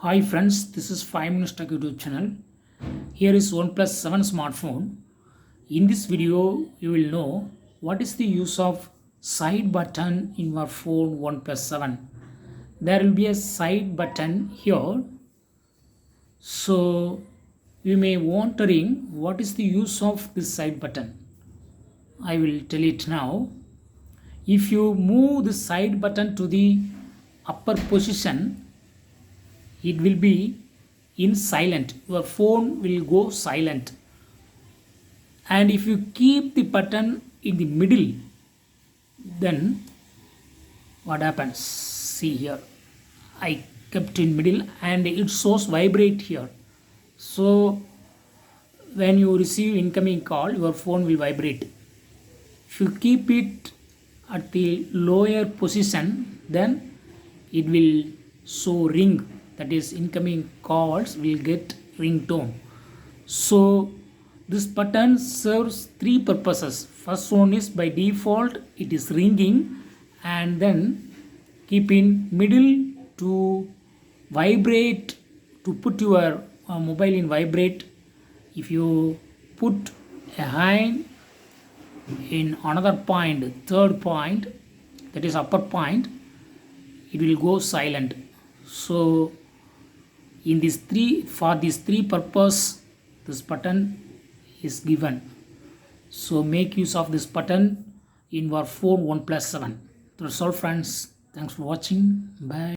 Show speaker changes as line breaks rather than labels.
Hi friends, this is 5 Minutes Tech YouTube channel. Here is Oneplus 7 smartphone. In this video, you will know what is the use of side button in your phone Oneplus 7. There will be a side button here. So you may wondering what is the use of this side button. I will tell it now. If you move the side button to the upper position, it will be in silent. Your phone will go silent. And if you keep the button in the middle, then what happens? See here, I kept in middle and it shows vibrate here. So when you receive incoming call, your phone will vibrate. If you keep it at the lower position, then it will show ring, that is incoming calls will get ringtone. So this button serves three purposes. First one is by default it is ringing, and then keep in middle to vibrate, to put your mobile in vibrate. If you put a hand in another point, third point, that is upper point, it will go silent. So in these three, for these three purpose, this button is given. So make use of this button in your phone OnePlus 7. That's all friends. Thanks for watching. Bye.